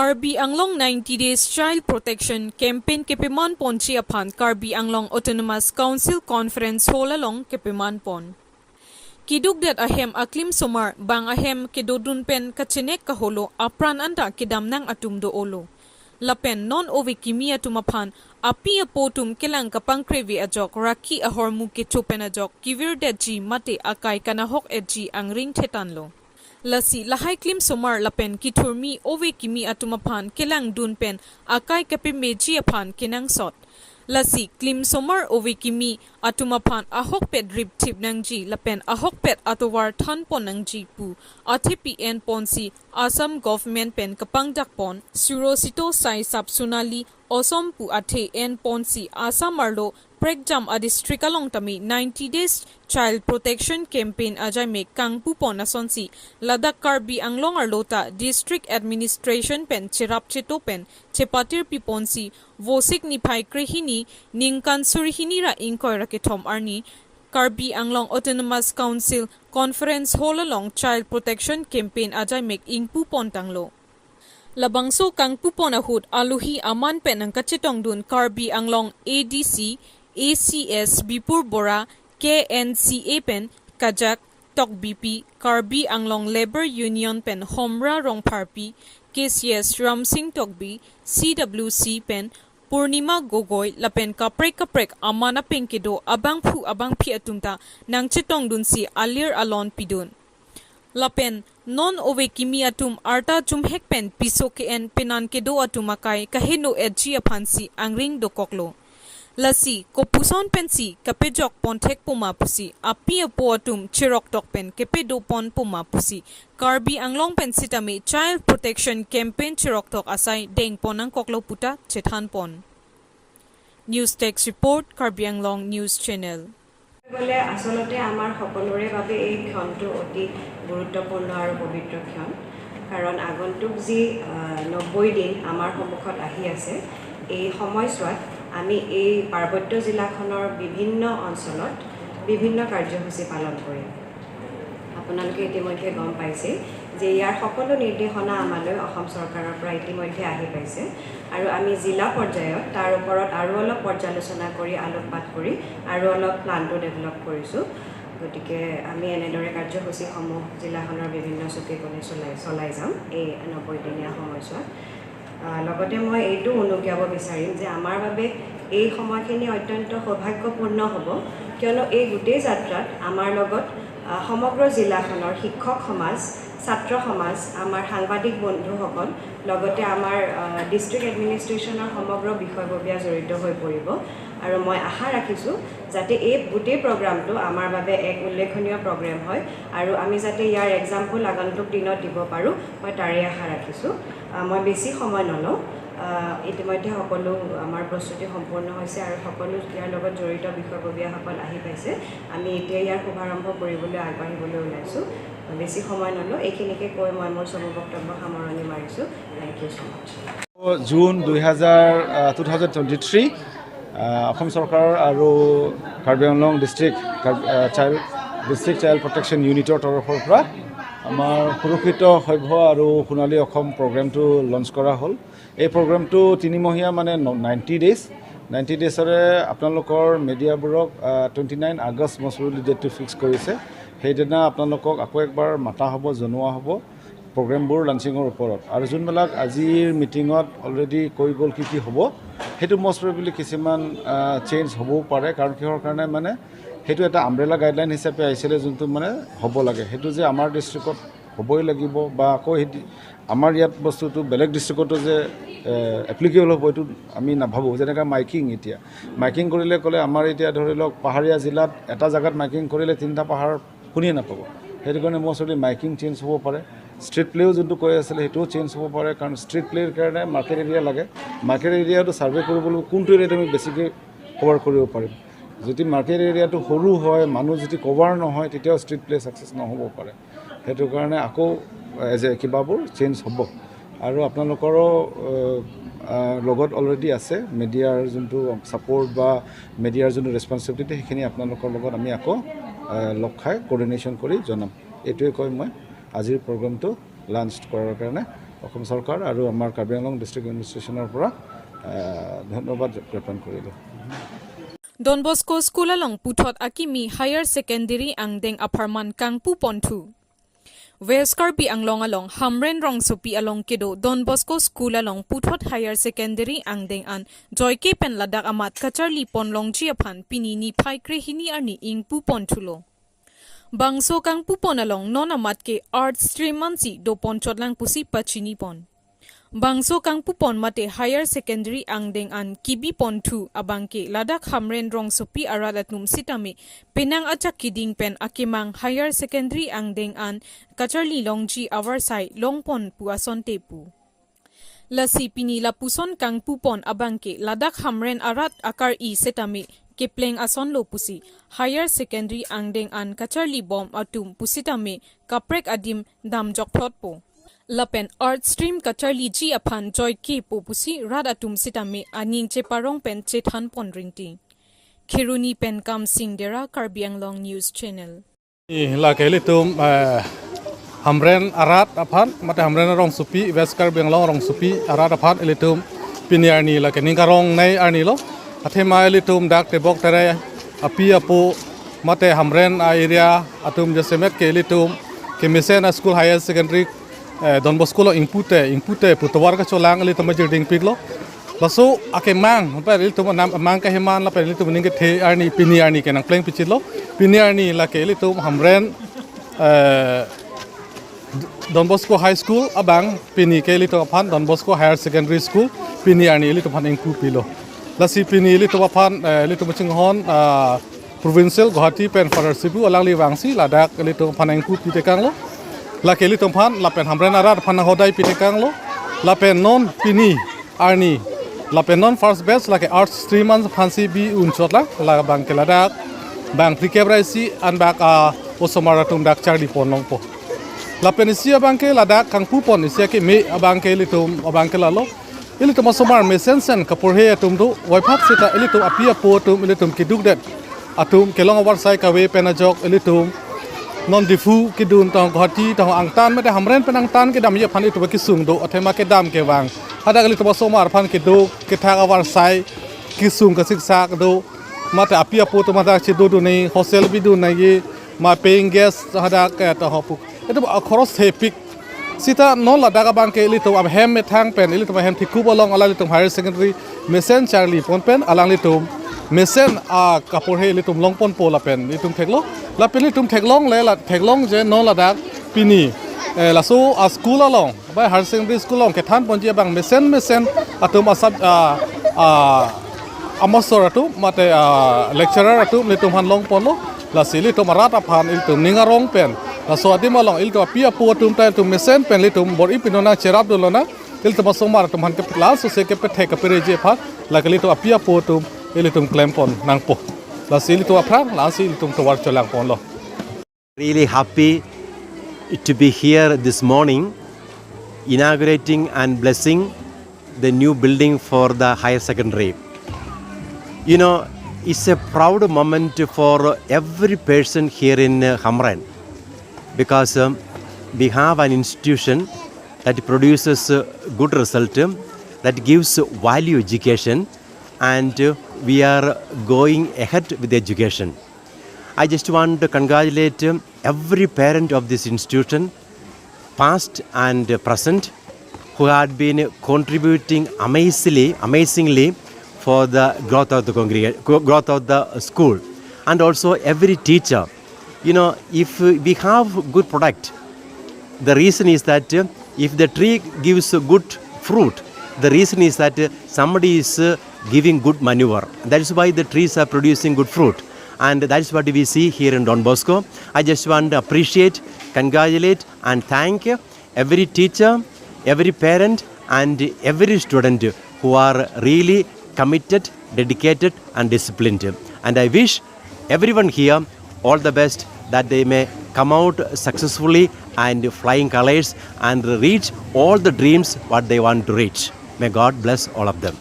Karbi Anglong 90 Days Child Protection Campaign Kepiman Ponchi Aphan Karbi Anglong Autonomous Council Conference Holalong Kepiman Pon. Kiduk dat ahem aklim somar bang ahem kidodun pen kachenek kaholo apran anda kidam nang atum do olo. Lapen non ove kimia tumaphan api apotum kelang kapang krevi ajok raki ahormu ke chopen ajok kivir deji mate akai kanahok edji ang ring thetanlo. Lasi lahai klim somar lapen kiturmi ove kimi atumaphan kelang dun pen akai kapi meji aphan kenang sot. Lasi klim somar ove kimi atumaphan ahok pet drip tip nangji lapen ahok pet atowar than pon nangji pu athipi en ponsi Assam government pen kapang dakpon surosito sai sap sunali osom pu athe en ponsi Assam marlo Pregjam a district along tami 90 days child protection campaign ajay me kangpu pon asonsi Ladak Karbi Anglong arlota district administration pen chirap chito pen chepatir piponsi vosik nipai krehini ningkan surihini ra inkoy rakithom arni Karbi Anglong Autonomous Council Conference Holalong Child Protection Campaign ajay mek ingpu pon tanglo. Labangso kangpu pon ahud aluhi aman pen ang kachitong dun Karbi Anglong ADC ACS Bipur Bora KNCA pen Kajak Tok BP Karbi Anglong Labor Union pen Homra Rongparpi KCS Ramsing Tokbi CWC pen Purnima Gogoy lapen kaprek amana penkido abang phi atumta nang chitong dun si alir alon pidun. Lapen non ove kimi atum arta chumhek pen piso ke en penan kedo atumakai kahino edji aphansi angring dokoklo. Lasi kopuson pensi kapejok pontek puma pusi api apo atum chirok tok pen kepedo pon puma pusi Karbi Anglong pensitami child protection campaign chirok tok asai deng ponang koklo puta chethan pon. News Text Report Karbi Anglong News Channel. বলে আসলতে আমাৰ সকলোৰে বাবে এই ক্ষণটো অতি গুৰুত্বপূৰ্ণ আৰু পবিত্ৰ ক্ষণ কাৰণ আগন্তুক যি 90 দিন আমাৰ সন্মুখত আহি আছে এই সময়ছোৱাত আমি এই পাৰ্বত্য জিলাখনৰ বিভিন্ন অঞ্চলত বিভিন্ন কাৰ্যসূচী পালন কৰিম আপোনালোকে ইতিমধ্যে গম পাইছে যে ইয়াৰ সকলো নিৰ্দেশনা আমালৈ অসম চৰকাৰৰ পৰা ইতিমধ্যে আহি পাইছে আৰু আমি জিলা পৰ্যায়ত তাৰ ওপৰত আৰু অলপ পৰ্যালোচনা কৰি আলোকপাত কৰি আৰু অলপ প্লানটো ডেভেলপ কৰিছো গতিকে আমি এনেদৰে কাৰ্যসূচীসমূহ জিলাখনৰ বিভিন্ন চুকেকোণে চলাই যাম এই 90 দিনীয়া সময়ছোৱাত লগতে মই এইটো অনুজ্ঞাব বিচাৰিম যে আমাৰ বাবে এই সময়খিনি অত্যন্ত সৌভাগ্যপূৰ্ণ হ'ব কিয়নো এই গোটেই যাত্ৰাত আমাৰ লগত সমগ্ৰ জিলাখনৰ শিক্ষক সমাজ ছাত্ৰ সমাজ আমাৰ সাংবাদিক বন্ধুসকল লগতে আমাৰ ডিস্ট্ৰিক্ট এডমিনিষ্ট্ৰেশ্যনৰ সমগ্ৰ বিষয়ববীয়া জড়িত হৈ পৰিব আৰু মই আশা ৰাখিছো যাতে এই গোটেই প্ৰগ্ৰামটো আমাৰ বাবে এক উল্লেখনীয় প্ৰগ্ৰাম হয় আৰু আমি যাতে ইয়াৰ এক্সাম্পল আগন্তুক দিনত দিব পাৰো মই তাৰে আশা ৰাখিছো মই বেছি সময় নলওঁ ইতিমধ্যে সকলো আমাৰ প্ৰস্তুতি সম্পূৰ্ণ হৈছে আৰু সকলো ইয়াৰ লগত জড়িত বিষয়ববীয়াসকল আহি পাইছে আমি এতিয়া ইয়াৰ শুভাৰম্ভ কৰিবলৈ আগবাঢ়িবলৈ ওলাইছো বেছি সময় নলওঁ এইখিনিকে কৈ মই মোৰ চমু বক্তব্য সামৰণি মাৰিছো থ্যাংক ইউ সো মাচ জুন 2023 অসম চৰকাৰ আৰু Karbi Anglong district child protection ইউনিটৰ তৰফৰ পৰা আমাৰ সুৰক্ষিত সভ্য আৰু সোণালী অসম প্ৰগ্ৰামটো লঞ্চ কৰা হ'ল এই প্ৰগ্ৰামটো তিনিমহীয়া মানে 90 ডেজৰে আপোনালোকৰ মিডিয়াবোৰক 29 আগষ্ট মছৰুলি ডেটটো ফিক্স কৰিছে সেইদিনা আপোনালোকক আকৌ একবাৰ মাতা হ'ব জনোৱা হ'ব প্ৰগ্ৰামবোৰ লঞ্চিঙৰ ওপৰত আৰু যোনবিলাক আজিৰ মিটিঙত অলৰেডি কৈ গ'ল কি হ'ব সেইটো মষ্ট প্ৰবেবলি কিছুমান চেঞ্জ হ'বও পাৰে কাৰণ কিহৰ কাৰণে মানে সেইটো এটা আমব্ৰেলা গাইডলাইন হিচাপে আহিছিলে যোনটো মানে হ'ব লাগে সেইটো যে আমাৰ ডিষ্ট্ৰিক্টত হ'বই লাগিব বা আকৌ আমাৰ ইয়াত বস্তুটো বেলেগ ডিষ্ট্ৰিক্টতো যে এপ্লিকেবল হ'ব এইটো আমি নাভাবোঁ যেনেকৈ এতিয়া মাইকিং কৰিলে ক'লে আমাৰ এতিয়া ধৰি লওক পাহাৰীয়া জিলাত এটা জেগাত মাইকিং কৰিলে 3টা পাহাৰ শুনিয়ে নাপাব সেইটো কাৰণে মষ্টলি মাইকিং চেঞ্জ হ'ব পাৰে ষ্ট্ৰীট প্লেও যোনটো কৈ আছিলে সেইটোও চেঞ্জ হ'ব পাৰে কাৰণ ষ্ট্ৰীট প্লেৰ কাৰণে মাৰ্কেট এৰিয়া লাগে মাৰ্কেট এৰিয়াটো ছাৰ্ভে কৰিবলৈ কোনটো এৰিয়াত আমি বেছিকৈ কভাৰ কৰিব পাৰিম যদি মাৰ্কেট এৰিয়াটো সৰু হয় মানুহ যদি কভাৰ নহয় তেতিয়াও ষ্ট্ৰীট প্লে ছাকচেছ নহ'ব পাৰে সেইটো কাৰণে আকৌ কিবাবোৰ চেঞ্জ হ'ব আৰু আপোনালোকৰো লগত অলৰেডি আছে মিডিয়াৰ যোনটো ছাপোৰ্ট বা মিডিয়াৰ যোনটো ৰেছপন্সিবিলিটি সেইখিনি আপোনালোকৰ লগত আমি আকৌ লগ খাই কোঅৰ্ডিনেশ্যন কৰি জনাম এইটোৱে কৈ মই আজিৰ প্ৰগ্ৰামটো লঞ্চ কৰাৰ কাৰণে অসম চৰকাৰ আৰু আমাৰ কাৰ্বি আংলং ডিষ্ট্ৰিক্ট এডমিনিষ্ট্ৰেশ্যনৰ পৰা ধন্যবাদ জ্ঞাপন কৰিলোঁ। Don Bosco School along Puthot Akimi Higher Secondary Angdeng Aparman Kangpu Pontu. West Karbi Anglong along Hamren Rong Sopi along Kedo Don Bosco School along Puthot Higher Secondary Angdeng an Joyke Pen Ladak Amat Kacharli Pon Long Jiapan Pinini Pai Krehini Arni Ingpu Pontulo. Bangso Kangpu Pon along Non Amat ke Art Stream Mansi Do Ponchot Lang Pusi Pachini Pon. Bangso Kangpu Pon Mate Higher Secondary Angdeng an Kibi Pon 2 Abangke Ladak Hamren Rong Sopi Aralatnum Sitame Penang Achak Kiding Pen Akimang Higher Secondary Angdeng an Kacharli Longji Avarsai Longpon Puason Tepu. Lasi Pini Lapuson Kangpu Pon Abangke Ladak Hamren Arat Akar I Setame Kepleng Ason Lo Pusi Higher Secondary Angdeng an Kacharli Bom Atum Pusitame Kaprek Adim Dam Jokplot Po. Lapen Art Stream Kacharli Ji Apan Joy K Popusi Rad Atum Sitame Aning Cheparong Pen Chethan Pon Ringti. Kiruni Pen Kam Singh Dera Karbi Anglong News Channel. La kelitum Hamren Arat Apan Mate Hamren Rong Supi West Karbi Anglong Rong Supi Arat Apan elitum Piniarni la keningarong Nei Arni lo Athema elitum Dak Tebok Tere Api Apo Mate Hamren area Atum Jasemet ke elitum Kemisen School Higher Secondary Don Bosco lo impute putawar ka cholang ali tama jirding piglo laso ake mang pa ali tuma nam mang ka himan la pa ali tuma ninge the arni pini arni kenang pleng pichilo pini arni la ke ali tum hamren Don Bosco High School abang pini ke ali tum phan Don Bosco Higher Secondary School pini arni ali tum phan ingpu pilo la si pini ali tum phan ali tum chinghon provincial Guwahati pen father sibu alang li wangsi ladak ali tum phan ingpu pitekang lo la keli tomphan la pen hamren arat phana hodai pitekang lo la pen non pini arni la pen non first batch la ke art stream an phansi bi unchot la bang ke ladak bang prikebraisi an bak osomara tum dak charli ponong po la pen isia bang ke ladak kangpu pon isia ke me abang ke litum abang ke la lo ili tum osomar me sensen kapur he tum do wai phak sita ili tum apia po tum ili tum kiduk det atum kelong war sai ka we penajok ili tum non difu kidun tong Guwahati tong angtan mate hamren penang tan ke dam ye phan itu ki sung do athema ke dam ke wang hada gali to somar phan ke do ke thak awar sai ki sung ka siksa do mate apia po to mata chi do nei hostel bi do nei ma paying guest hada ke to hopu itu khoros hepik sita non la daga bang ke li to ab hem me thang pen li to hem thiku bolong ala li to higher secondary mesen charlie pon pen alang li to mesen kapur he li tum longpon po la pen li tum theklo la pen li tum theklong le la theklong je non la dak pini la so a school along by higher secondary school along ke than pon je bang mesen atum asab amasor atu mate lecturer atu li tum han long pon lo la sili to marat aphan il tum ningarong pen la so adim along il to pia po tum ta tum mesen pen li tum bor ipinona cherap do lona il to somar tum han ke class so se ke pe the ka pere je pha la ke li to pia po tum ili tum claim pon nang po la sili to apra la sili tum to war cholang pon lo really happy to be here this morning inaugurating and blessing the new building for the higher secondary. You know, it's a proud moment for every person here in Hamren because we have an institution that produces good result, that gives value education, and we are going ahead with education. I just want to congratulate every parent of this institution, past and present, who had been contributing amazingly for the growth of the growth of the school, and also every teacher. You know, if we have good product, the reason is that if the tree gives good fruit, the reason is that somebody is giving good manure. That is why the trees are producing good fruit, and that is what we see here in Don Bosco. I just want to appreciate, congratulate and thank every teacher, every parent and every student who are really committed, dedicated and disciplined. And I wish everyone here all the best, that they may come out successfully and flying colors and reach all the dreams what they want to reach. May God bless all of them.